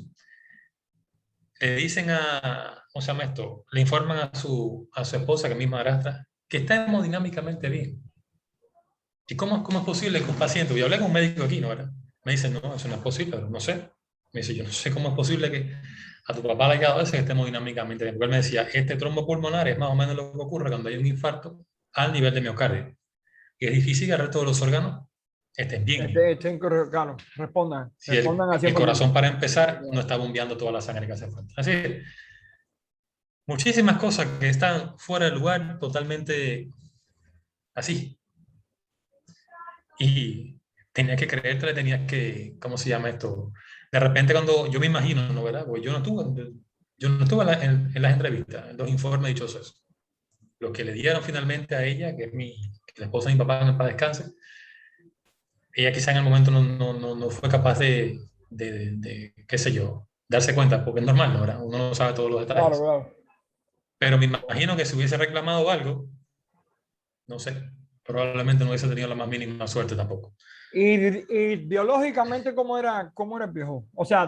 le dicen ¿cómo se llama esto? Le informan a su esposa, que es mi madrastra, que está hemodinámicamente bien. ¿Y cómo es posible que un paciente, yo hablé con un médico aquí, ¿no? ¿verdad? Me dice, no, eso no es posible, no sé. Me dice, yo no sé cómo es posible que a tu papá le haya dado eso que esté hemodinámicamente bien. Porque él me decía, este trombo pulmonar es más o menos lo que ocurre cuando hay un infarto al nivel de miocardio. Y es difícil que el resto de los órganos estén bien. Claro, respondan. Si Respondan al el 100%. corazón, para empezar, no está bombeando toda la sangre que hace falta. Así que, muchísimas cosas que están fuera del lugar, totalmente así. Y tenías que creértela, tenías que, ¿cómo se llama esto? De repente cuando, yo me imagino, ¿no, verdad? Pues yo no estuve en las entrevistas, en los informes dichosos. Lo que le dieron finalmente a ella, que es la esposa de mi papá, en el paz descanse, ella quizá en el momento no fue capaz de, qué sé yo, darse cuenta, porque es normal, ¿no, verdad? Uno no sabe todos los detalles. Claro. Pero me imagino que si hubiese reclamado algo, no sé, probablemente no hubiese tenido la más mínima suerte tampoco. Y biológicamente, ¿cómo era el viejo? O sea,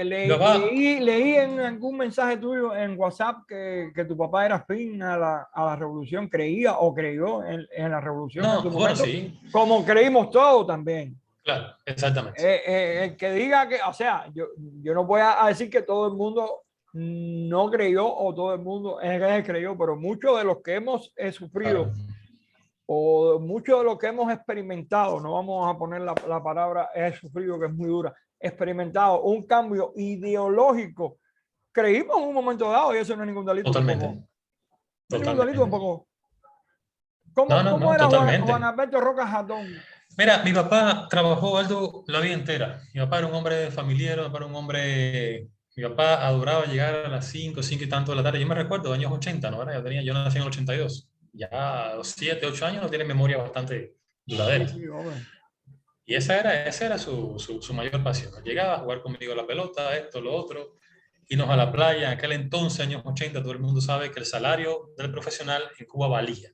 leí en algún mensaje tuyo en WhatsApp que tu papá era afín a la revolución, creía o creyó en la revolución en su momento, sí. Como creímos todos también. Claro, exactamente. El que diga que, o sea, yo no voy a decir que todo el mundo no creyó o todo el mundo creyó, pero muchos de los que hemos sufrido, claro, o mucho de lo que hemos experimentado, no vamos a poner la palabra he sufrido, que es muy dura, experimentado un cambio ideológico, creímos en un momento dado, y eso no es ningún delito. Totalmente. No es ningún delito tampoco. ¿Cómo era Juan Alberto Roca Jardón? Mira, mi papá trabajó, Aldo, la vida entera. Mi papá era un hombre familiar, mi papá adoraba llegar a las 5 y tanto de la tarde. Yo me recuerdo, años 80, ¿no? Yo nací en el 82. Ya a los 7, 8 años no tiene memoria bastante duradera. Sí, y esa era su mayor pasión. Llegaba a jugar conmigo a la pelota, esto, lo otro, irnos a la playa. En aquel entonces, años 80, todo el mundo sabe que el salario del profesional en Cuba valía.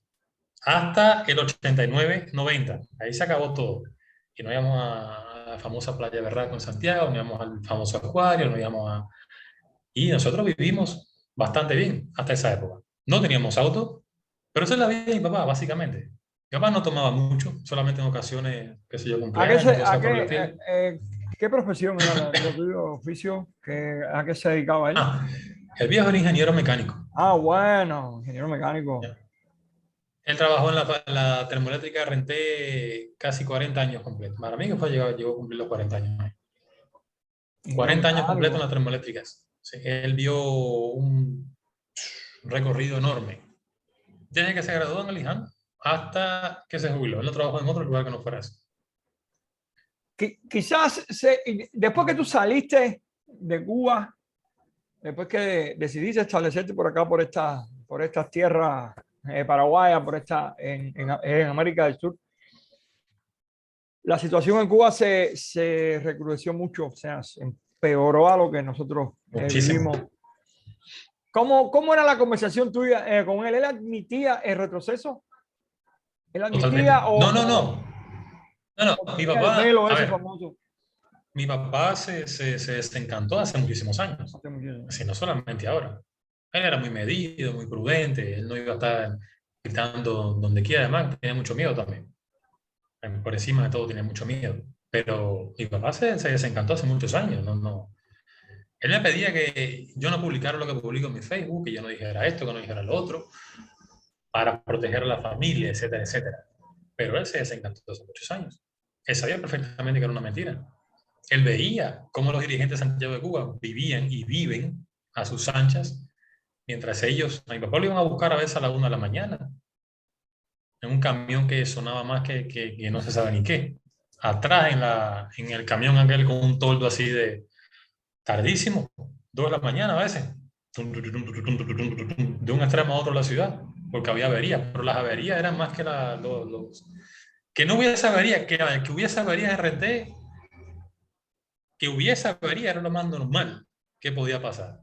Hasta el 89, 90. Ahí se acabó todo. Y nos íbamos a la famosa Playa Berraco en Santiago, nos íbamos al famoso acuario, y nosotros vivimos bastante bien hasta esa época. No teníamos auto, pero esa es la vida de mi papá, básicamente. Mi papá no tomaba mucho, solamente en ocasiones, qué sé yo, cumpleaños. ¿Qué profesión era la tuyo, oficio? ¿A qué se dedicaba él? Ah, el viejo era ingeniero mecánico. Ah, bueno, ingeniero mecánico. ¿Ya? Él trabajó en la termoeléctrica de Renté casi 40 años completos. Para mí que llegó a cumplir los 40 años. Ingeniero 40 años completos en mecánico. las termoeléctricas. Sí, él vio un recorrido enorme. Desde que se graduó en el IJAN hasta que se jubiló. Él no trabajó en otro lugar que no fuera eso. Quizás después que tú saliste de Cuba, después que decidiste establecerte por acá, por estas tierras paraguayas, en América del Sur, la situación en Cuba se recrudeció mucho, o sea, se empeoró a lo que nosotros Muchísimo. vivimos. ¿Cómo era la conversación tuya con él? ¿Él admitía el retroceso? ¿Él Totalmente. admitía No, no, no. No, no. o Mi tenía el papá, velo a ese ver, famoso? mi papá se desencantó hace muchísimos años. Hace mucho tiempo. Así, no solamente ahora. Él era muy medido, muy prudente. Él no iba a estar gritando donde quiera. Además, tenía mucho miedo también. Por encima de todo, tenía mucho miedo. Pero mi papá se desencantó hace muchos años. No, no. Él me pedía que yo no publicara lo que publico en mi Facebook, que yo no dijera esto, que no dijera lo otro, para proteger a la familia, etcétera, etcétera. Pero él se desencantó hace muchos años. Él sabía perfectamente que era una mentira. Él veía cómo los dirigentes de Santiago de Cuba vivían y viven a sus anchas, mientras ellos, a mi papá lo iban a buscar a veces a la 1 de la mañana, en un camión que sonaba más que no se sabe ni qué. Atrás en el camión aquel con un toldo así de tardísimo, 2 de la mañana a veces, de un extremo a otro de la ciudad, porque había averías, pero las averías eran más que que no hubiese averías, que hubiese averías en RT, que hubiese averías era lo más normal que podía pasar.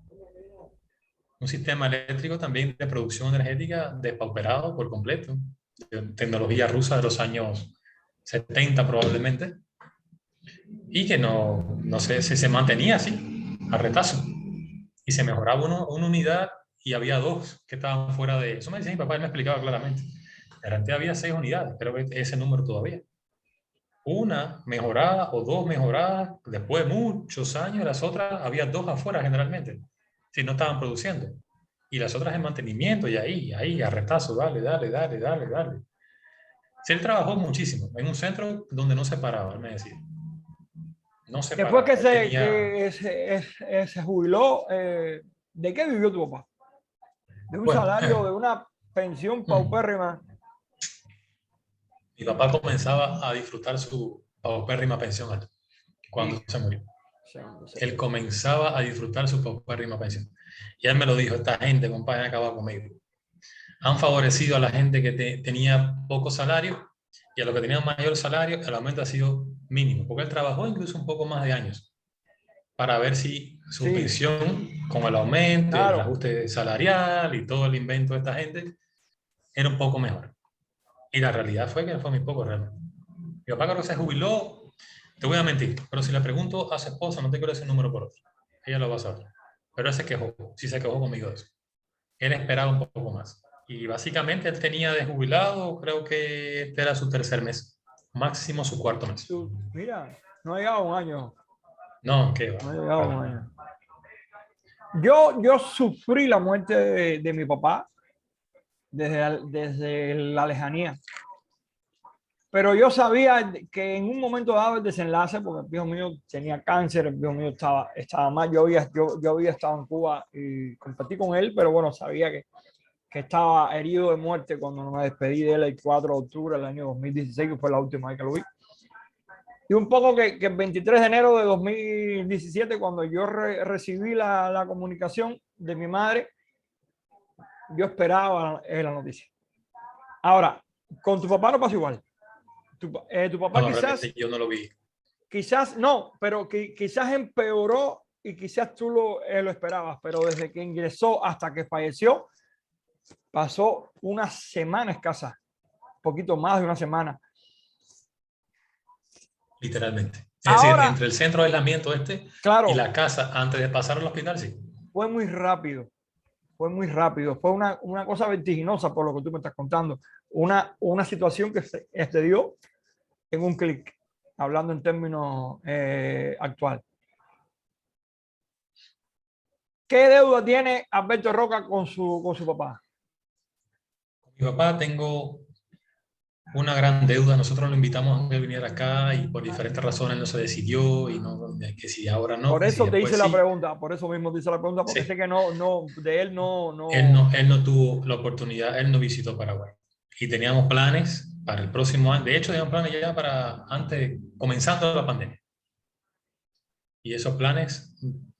Un sistema eléctrico también de producción energética despauperado por completo, de tecnología rusa de los años 70 probablemente, y que no sé si se mantenía así, a retazo. Y se mejoraba una unidad y había dos que estaban fuera de eso. Me decía mi papá, él me explicaba claramente. De repente había 6 unidades, creo que ese número todavía. Una mejorada o dos mejoradas, después de muchos años, las otras había dos afuera generalmente, si no estaban produciendo. Y las otras en mantenimiento y ahí, a retazo, dale, dale, dale, dale, dale. Sí, él trabajó muchísimo en un centro donde no se paraba, él me decía. No se Después paraba. Él tenía, se jubiló, ¿de qué vivió tu papá? ¿De un bueno, salario, de una pensión paupérrima? mi papá comenzaba a disfrutar su paupérrima pensión cuando Sí, se murió. sí, sí. Él comenzaba a disfrutar su paupérrima pensión. Y él me lo dijo, esta gente, compadre, acaba conmigo. Han favorecido a la gente que tenía poco salario y a los que tenían mayor salario, el aumento ha sido mínimo, porque él trabajó incluso un poco más de años para ver si su Sí, pensión, con el aumento y el claro. ajuste salarial y todo el invento de esta gente, era un poco mejor. Y la realidad fue que fue muy poco realmente. Mi papá creo que se jubiló, te voy a mentir, pero si le pregunto a su esposa, no te quiero decir número por otro. Ella lo va a saber. Pero él se quejó, sí se quejó conmigo de eso. Él esperaba un poco más. Y básicamente él tenía de jubilado, creo que este era su tercer mes, máximo su cuarto mes. Mira, no ha llegado un año. No, qué va. No ha llegado un año. Yo sufrí la muerte de mi papá desde la lejanía. Pero yo sabía que en un momento dado el desenlace, porque el viejo mío tenía cáncer, el viejo mío estaba mal, yo había estado en Cuba y compartí con él, pero bueno, sabía que estaba herido de muerte cuando me despedí de él el 4 de octubre del año 2016, que fue la última vez que lo vi. Y un poco que el 23 de enero de 2017, cuando yo recibí la comunicación de mi madre, yo esperaba la noticia. Ahora, con tu papá no pasó igual. Tu papá No, realmente yo no lo vi. quizás no, pero quizás empeoró y quizás tú lo esperabas, pero desde que ingresó hasta que falleció, pasó una semana escasa, un poquito más de una semana. Literalmente. Es decir, Ahora, entre el centro de aislamiento claro, y la casa antes de pasar al hospital, sí. fue muy rápido, fue una cosa vertiginosa por lo que tú me estás contando, una situación que se dio en un clic. hablando en términos actual. ¿Qué deuda tiene Alberto Roca con su papá? Mi papá tengo una gran deuda. Nosotros lo invitamos a que viniera acá y por diferentes razones no se decidió y no, que si ahora no, Por que si eso te hice después la sí. pregunta, por eso mismo te hice la pregunta, porque sé Sí. que de él no. Él no tuvo la oportunidad, él no visitó Paraguay. Y teníamos planes para el próximo año. De hecho, teníamos planes ya para antes, comenzando la pandemia. Y esos planes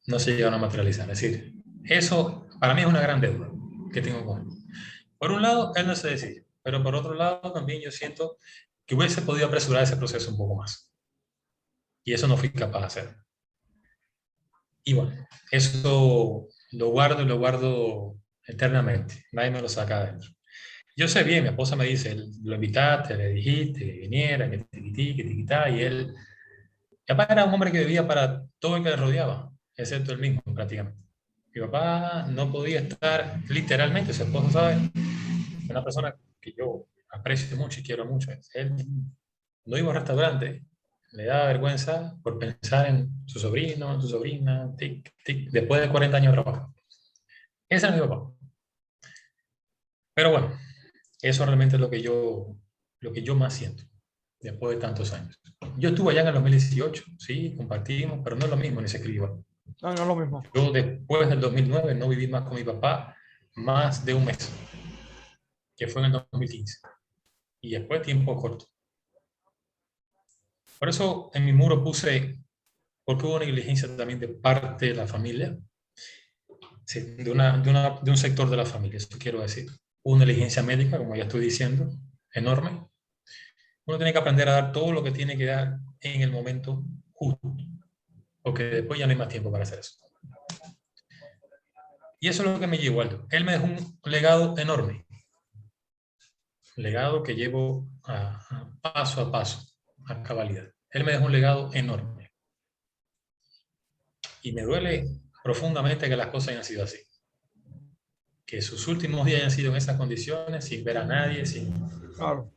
no se llegaron a materializar. Es decir, eso para mí es una gran deuda que tengo con él. Por un lado, él no se decidió, pero por otro lado también yo siento que hubiese podido apresurar ese proceso un poco más. Y eso no fui capaz de hacer. Y bueno, eso lo guardo y lo guardo eternamente. Nadie me lo saca adentro. Yo sé bien, mi esposa me dice, lo invitaste, le dijiste que viniera, que tiquití, que tiquitá, y él, mi papá era un hombre que vivía para todo el que le rodeaba, excepto él mismo prácticamente. Mi papá no podía estar literalmente, su esposa sabe, una persona que yo aprecio mucho y quiero mucho. Él no iba a un restaurante, le daba vergüenza por pensar en su sobrino, en su sobrina, tic, tic, después de 40 años de trabajo. Ese era mi papá. Pero bueno, eso realmente es lo que yo más siento después de tantos años. Yo estuve allá en el 2018, sí, compartimos, pero no es lo mismo ni se escribe igual. No, no es lo mismo. Yo después del 2009 no viví más con mi papá más de un mes, que fue en el 2015, y después tiempo corto. Por eso en mi muro puse, porque hubo negligencia también de parte de la familia, sí, de un sector de la familia, eso quiero decir. Hubo una negligencia médica, como ya estoy diciendo, enorme. Uno tiene que aprender a dar todo lo que tiene que dar en el momento justo, porque después ya no hay más tiempo para hacer eso. Y eso es lo que me llevó, Aldo. Él me dejó un legado enorme, un legado que llevo paso a paso, a cabalidad. Él me dejó un legado enorme. Y me duele profundamente que las cosas hayan sido así. Que sus últimos días hayan sido en esas condiciones, sin ver a nadie, Claro.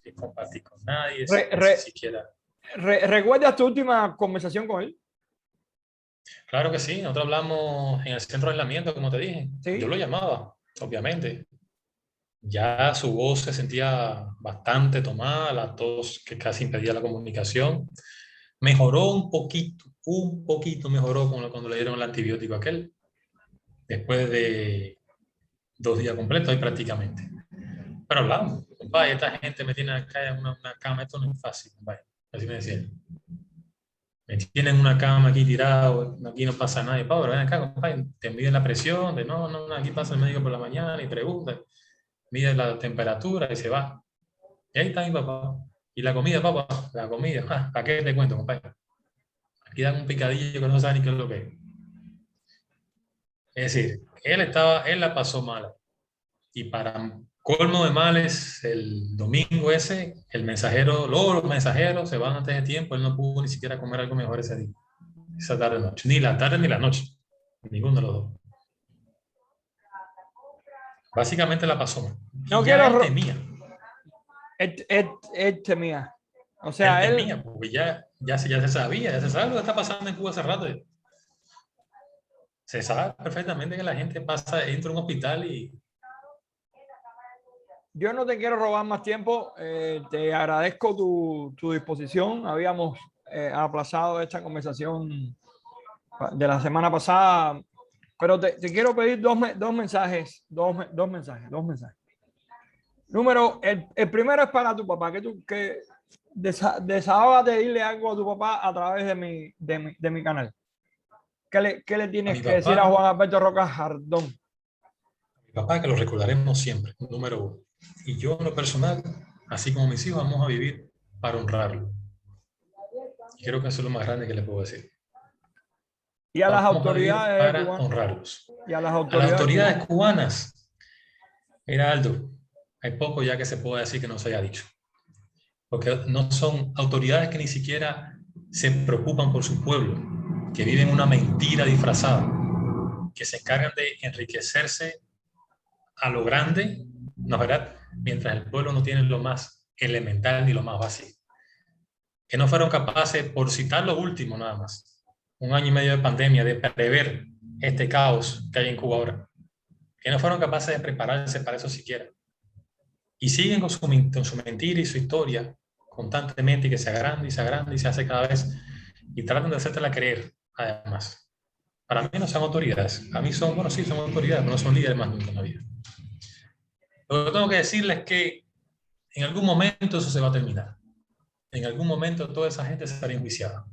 sin compartir con nadie, Re- sin re- siquiera... ¿Recuerdas tu última conversación con él? Claro que sí, nosotros hablamos en el centro de aislamiento, como te dije. Yo Sí. lo llamaba, obviamente. Ya su voz se sentía bastante tomada, la tos que casi impedía la comunicación. Mejoró un poquito mejoró cuando le dieron el antibiótico aquel, después de 2 días completos ahí prácticamente. Pero hablamos, compadre, esta gente me tiene acá en una cama, esto no es fácil, compadre. Así me decía. Me tienen una cama aquí tirado, aquí no pasa nada. Y Pablo, ven acá, compadre, te miden la presión, de no, aquí pasa el médico por la mañana y pregunta, mide la temperatura y se va. Y ahí está mi papá. Y la comida, papá, la comida, ¿para qué te cuento, compadre? Aquí dan un picadillo que no sabe ni qué es lo que es. Es decir, él la pasó mal. Y para colmo de males, el domingo ese, el mensajero, luego los mensajeros se van antes de tiempo, él no pudo ni siquiera comer algo mejor ese día, esa tarde noche, ni la tarde ni la noche, ninguno de los dos. Básicamente la pasó mal. No Y ya quiero. él temía, Él temía. O él sea, él. temía, porque ya se sabía, ya se sabe lo que está pasando en Cuba hace rato. Se sabe perfectamente que la gente entra a un hospital y... Yo no te quiero robar más tiempo. Te agradezco tu disposición. Habíamos aplazado esta conversación de la semana pasada, pero te quiero pedir dos mensajes. Dos mensajes. El primero es para tu papá, que desahógate, dile algo a tu papá a través de mi canal. ¿Qué le A tienes mi que decir a papá, Juan Alberto Roca Jardón? mi papá, que lo recordaremos siempre, número uno. Y yo, en lo personal, así como mis hijos, vamos a vivir para honrarlo. Creo que eso es lo más grande que le puedo decir. Y a las Vamos a vivir autoridades para cubanas. honrarlos. Y a las A las autoridades cubanas. cubanas, mira, Aldo, hay poco ya que se pueda decir que no se haya dicho. Porque no son autoridades que ni siquiera se preocupan por su pueblo, que viven una mentira disfrazada, que se encargan de enriquecerse a lo grande, ¿no es verdad? Mientras el pueblo no tiene lo más elemental ni lo más básico. que no fueron capaces, por citar lo último nada más, 1 año y medio de pandemia, de prever este caos que hay en Cuba ahora, que no fueron capaces de prepararse para eso siquiera. Y siguen con su mentira y su historia constantemente, y que se agranda y se agranda y se hace cada vez, y tratan de hacértela creer, además. Para mí no son autoridades, a mí son, bueno, sí, son autoridades, pero no son líderes más nunca en la vida. Lo que tengo que decirles es que en algún momento eso se va a terminar. En algún momento toda esa gente se estará enjuiciada.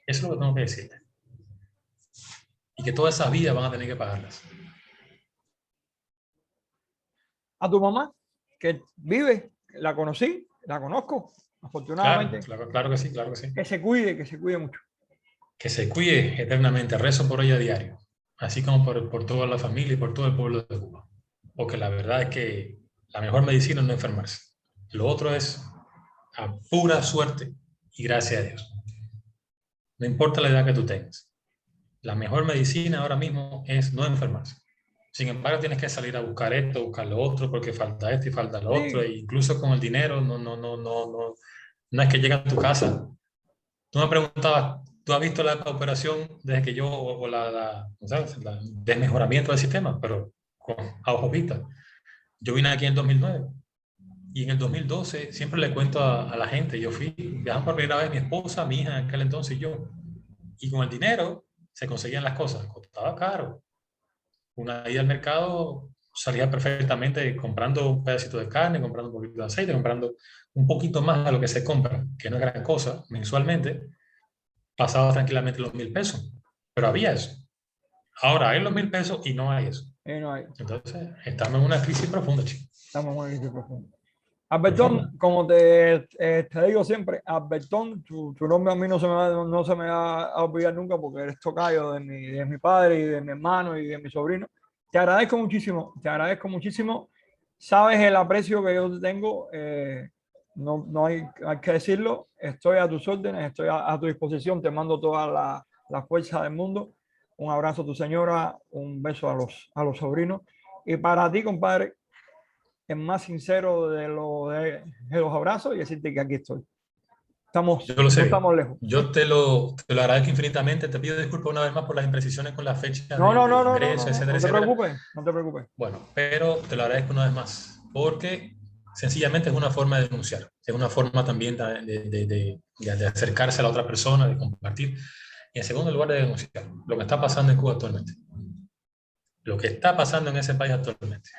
Eso es lo que tengo que decirles. Y que todas esas vidas van a tener que pagarlas. A tu mamá, que vive, la conocí, la conozco, afortunadamente. Claro que sí, claro que sí. Que se cuide mucho. Que se cuide eternamente, rezo por ella a diario, así como por toda la familia y por todo el pueblo de Cuba. Porque la verdad es que la mejor medicina es no enfermarse. Lo otro es a pura suerte y gracias a Dios. No importa la edad que tú tengas. La mejor medicina ahora mismo es no enfermarse. Sin embargo, tienes que salir a buscar esto, buscar lo otro, porque falta esto y falta lo otro. E incluso con el dinero, no es que llega a tu casa. Tú me preguntabas, ¿tú has visto la operación desde que yo, o ¿sabes? El desmejoramiento del sistema? Pero a ojos vistas. Yo vine aquí en 2009 y en el 2012 siempre le cuento a la gente, yo viajamos por primera vez mi esposa, mi hija en aquel entonces y yo. Y con el dinero se conseguían las cosas, costaba caro. Una ida al mercado salía perfectamente comprando un pedacito de carne, comprando un poquito de aceite, comprando un poquito más de lo que se compra, que no es gran cosa, mensualmente. Pasaba tranquilamente los 1.000 pesos, pero había eso. Ahora hay los 1.000 pesos y no hay eso. No hay. Entonces, estamos en una crisis profunda, chico. Estamos en una crisis profunda. Albertón, como te digo siempre, Albertón, tu nombre a mí no se me va a olvidar nunca porque eres tocayo de mi padre y de mi hermano y de mi sobrino. Te agradezco muchísimo. Sabes el aprecio que yo te tengo, no hay que decirlo. Estoy a tus órdenes, estoy a tu disposición, te mando toda la fuerza del mundo. Un abrazo a tu señora, un beso a los sobrinos. Y para ti, compadre, el más sincero de los abrazos y decirte que aquí estoy. Yo lo sé. No estamos lejos. Yo te lo agradezco infinitamente. Te pido disculpas una vez más por las imprecisiones con la fecha No etcétera. No te preocupes. Bueno, pero te lo agradezco una vez más porque sencillamente es una forma de denunciar. Es una forma también de acercarse a la otra persona, de compartir. Y en segundo lugar, de denunciar lo que está pasando en Cuba actualmente. Lo que está pasando en ese país actualmente.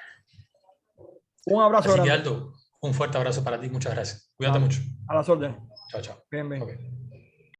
Un abrazo Así grande. que, Aldo, un fuerte abrazo para ti. Muchas gracias. Cuídate mucho. A las órdenes. Chao, chao. Bien. Okay.